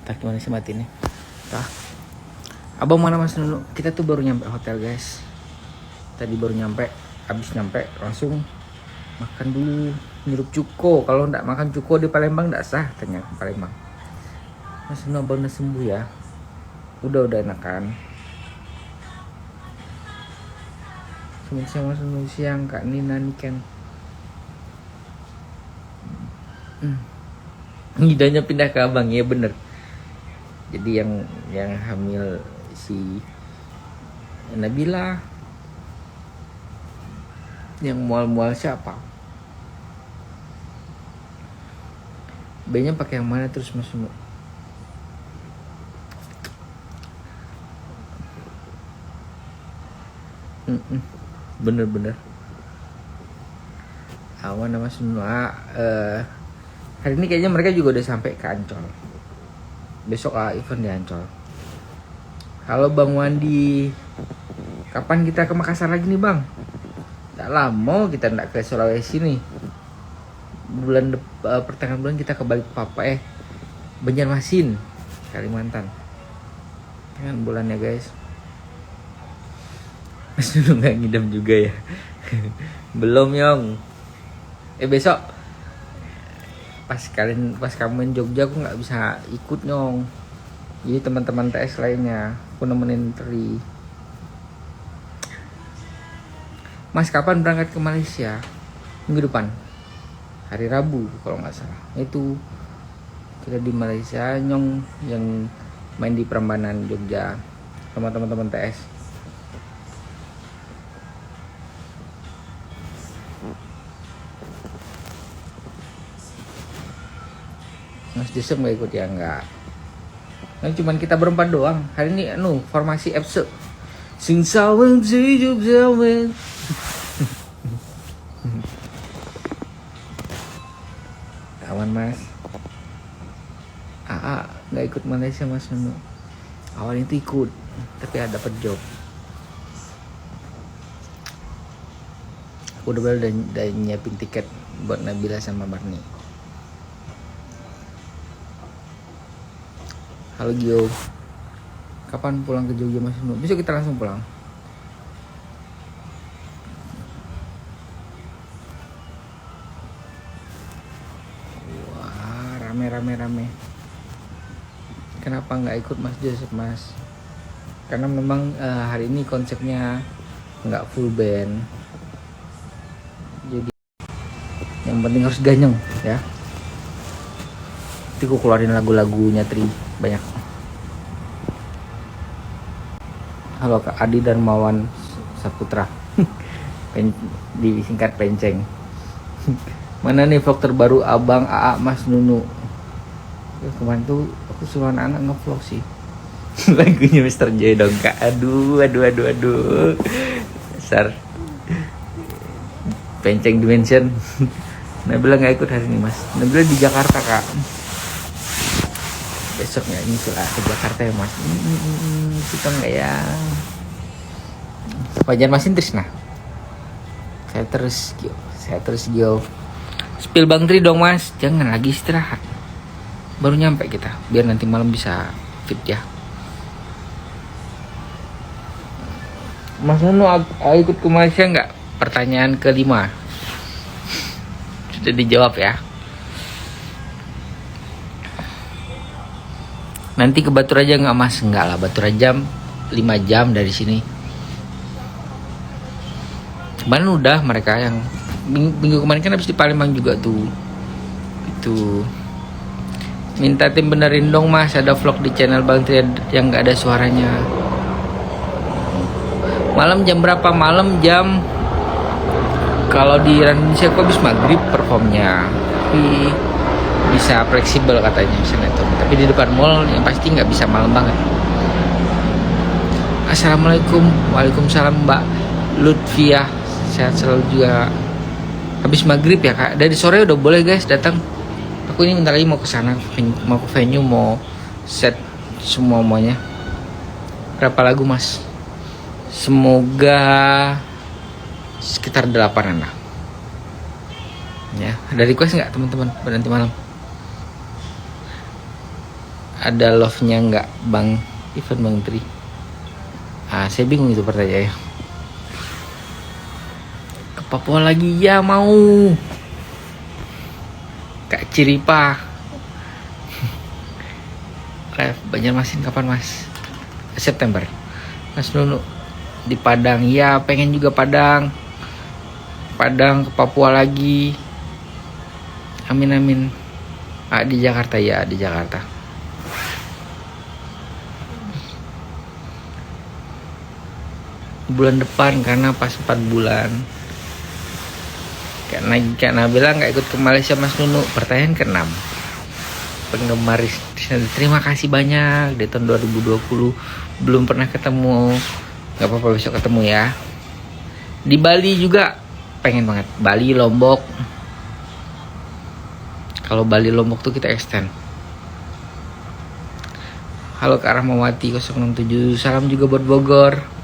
Tak gimana sih mati nih. Tah. Abang mana Mas Nunu? Kita tuh baru nyampe hotel guys. Tadi baru nyampe, habis nyampe langsung makan dulu nyurup cuko. Kalau ndak makan cuko di Palembang ndak sah tanya Palembang. Mas Nunu abang udah sembuh ya? Udah enakan. Selamat siang Mas Nunu, siang Kak Nina Niken. Ngidanya pindah ke abang ya bener. Jadi yang hamil si Nabila, yang mual-mual siapa? B-nya pakai yang mana terus Mas Nunu? Bener awan Mas Nunu. Hari ini kayaknya mereka juga udah sampai ke Ancol. Besok event di Ancol. Halo Bang Wandi, kapan kita ke Makassar lagi nih Bang? Nggak lama kita nggak ke Sulawesi nih. Pertengahan bulan kita ke Balikpapan, Banjarmasin, Kalimantan. Kan bulannya guys. Mas Nunu nggak ngidam juga ya? Belum Yong. Besok pas kamu main Jogja aku nggak bisa ikut Nyong. Jadi teman-teman TS lainnya aku nemenin Tri. Mas kapan berangkat ke Malaysia? Minggu depan, hari Rabu kalau nggak salah. Itu kita di Malaysia, Nyong yang main di Prambanan Jogja sama teman-teman TS. Mas Joseph nggak ikut ya? Nggak. Nah, cuman kita berempat doang. Hari ini formasi FC. Sing saweng hidup zaman. Awan Mas. Nggak ikut Malaysia Mas Nunu. Awal itu ikut, tapi ada dapat job. Aku udah nyiapin tiket buat Nabila sama Barni. Halo Gio, kapan pulang ke Jogja Mas Nunu? Besok kita langsung pulang. Wah, rame. Kenapa nggak ikut Mas Joseph Mas? Karena memang hari ini konsepnya nggak full band. Jadi yang penting harus ganyeng ya. Nanti gue keluarin lagu-lagunya Tri banyak. Halo Kak Adi dan Mawan Saputra. Disingkat Penceng. Mana nih vlog terbaru Abang AA Mas Nunu? Kemarin tuh aku suruh anak-anak nge-vlog sih. Lagunya Mr. J dong Kak. Aduh. Besar. Penceng Dimension. Nabila gak ikut hari ini Mas. Nabila di Jakarta Kak. Besoknya nyusul ke Jakarta ya Mas. Suka nggak ya? Banjarmasin Trisna. Saya terus Gio. Spill Bang Tri dong Mas. Jangan lagi istirahat. Baru nyampe kita. Biar nanti malam bisa fit ya. Mas Nunu ikut ke Malaysia nggak? Pertanyaan kelima. Sudah dijawab ya. Nanti ke Batu Raja nggak Mas? Enggak lah, Batu Raja 5 jam dari sini. Kemarin udah mereka yang minggu kemarin kan habis di Palembang juga tuh. Itu minta tim benerin dong Mas, ada vlog di channel Bang Tri yang nggak ada suaranya. Malam jam berapa? Malam jam, kalau di Indonesia aku habis maghrib performnya. Tapi bisa fleksibel katanya misalnya tuh. Tapi di depan mall yang pasti nggak bisa malam banget. Assalamualaikum. Waalaikumsalam Mbak Lutfiah. Sehat selalu juga. Habis maghrib ya Kak. Dari sore udah boleh guys datang. Aku ini bentar lagi mau ke sana, mau ke venue, mau set semuanya. Berapa lagu Mas? Semoga sekitar 8 lah. Ya, ada request nggak teman-teman buat nanti malam? ada love-nya nggak Bang Ivan Bang Tri? Saya bingung itu pertanyaannya. Ke Papua lagi ya mau. Kak Ciripa. Live Banjarmasin kapan Mas? September. Mas Nunu di Padang. Ya pengen juga Padang. Padang ke Papua lagi. Amin amin. Di Jakarta ya, di Jakarta. Bulan depan karena pas 4 bulan. Karena bilang nggak ikut ke Malaysia Mas Nunu. Pertanyaan ke-6. Penggemar terima kasih banyak di tahun 2020 belum pernah ketemu. Nggak apa-apa besok ketemu ya. Di Bali juga pengen banget. Bali, Lombok. Kalau Bali Lombok tuh kita extend. Halo ke arah Mawati 067. Salam juga buat Bogor.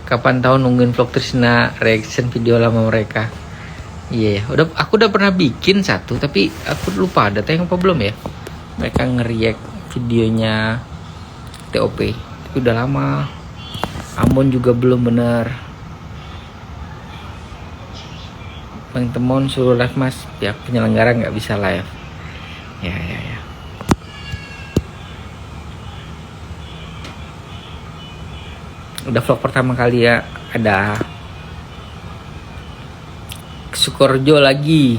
Kapan tahu nungguin vlog Trisna reaction video lama mereka. Iya, aku udah pernah bikin satu tapi aku lupa ada tayang apa belum ya. Mereka nge-react videonya TOP. Tapi udah lama. Ambon juga belum bener. Bang Temon suruh live Mas, pihak penyelenggara nggak bisa live. Ya. Udah vlog pertama kali ya, ada Sukorjo lagi.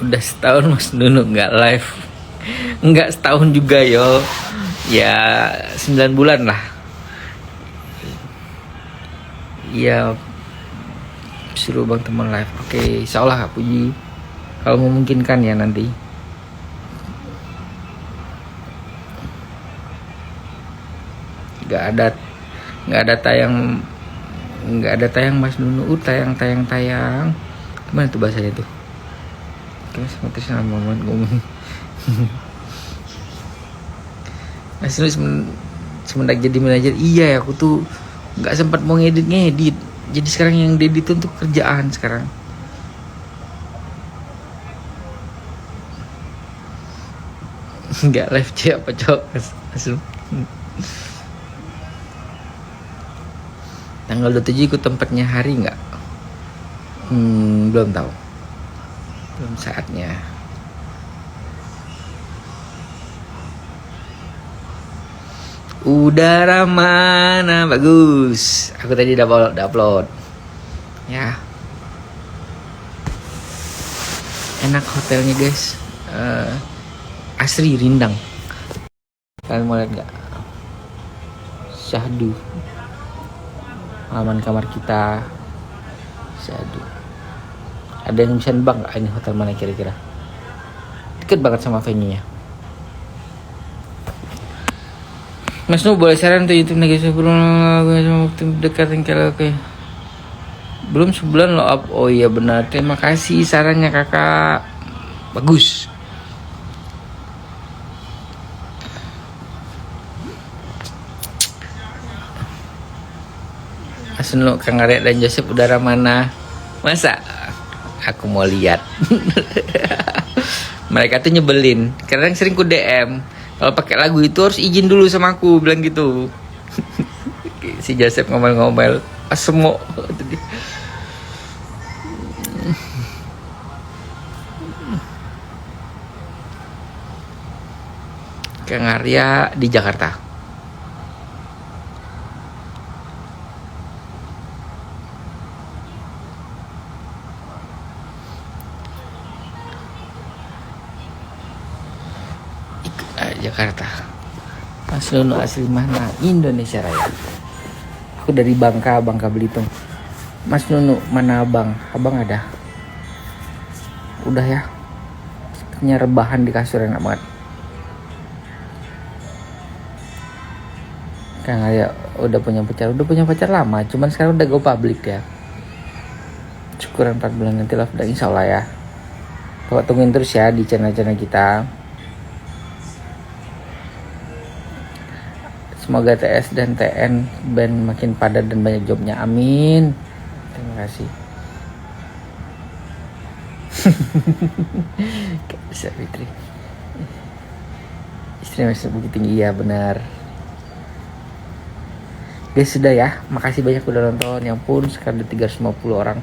Udah setahun Mas Nunu nggak live. Nggak setahun juga yo. Ya 9 bulan lah. Iya, suruh Bang Teman live. Oke, insya Allah Kak Puji. Kalau memungkinkan ya nanti. Nggak ada tayang Mas Nunu. Tayang. Gimana tuh bahasanya tuh? Oke, seperti sama momen ngomong. Mas Nunu semenjak jadi manajer, iya aku tuh nggak sempat mau ngedit. Jadi sekarang yang edit untuk kerjaan sekarang. Nggak live apa cowok Mas Nunu. Tanggal 27 ikut tempatnya hari nggak? Belum tahu. Belum saatnya. Udara mana bagus. Aku tadi udah upload. Ya. Enak hotelnya guys. Asri Rindang. Kalian mau lihat nggak? Syahdu. Halaman kamar kita. Syahdu. Ada yang bisa nebak nggak ini hotel mana kira-kira? Deket banget sama venue-nya. Mas Nu boleh saran untuk YouTube lagi sebelum waktu dekat kalau oke. Belum sebulan lo up. Oh iya benar. Terima kasih sarannya kakak. Bagus. Mas Nu, Kang Arya dan Joseph udara mana? Masa? Aku mau lihat. Mereka tuh nyebelin. Kadang sering ku DM. Kalau pakai lagu itu harus izin dulu sama aku, bilang gitu. Si Joseph ngomel-ngomel, semua. Kang Arya di Jakarta. Jakarta. Mas Nunu asli mana? Indonesia Raya. Aku dari Bangka Belitung. Mas Nunu mana abang? Abang ada? Udah ya. Sepertinya rebahan di kasur enak banget. Kang Arya udah punya pacar lama, cuman sekarang udah go public ya. Syukuran 4 bulan nanti lah udah insya Allah ya. Pokoknya tungguin terus ya di channel kita. Semoga TS dan TN band makin padat dan banyak jobnya. Amin. Terima kasih. Bisa Fitri. Istri masih Bukit Tinggi, ya benar. Guys, sudah ya. Makasih banyak udah nonton. Yang pun sekarang ada 350 orang.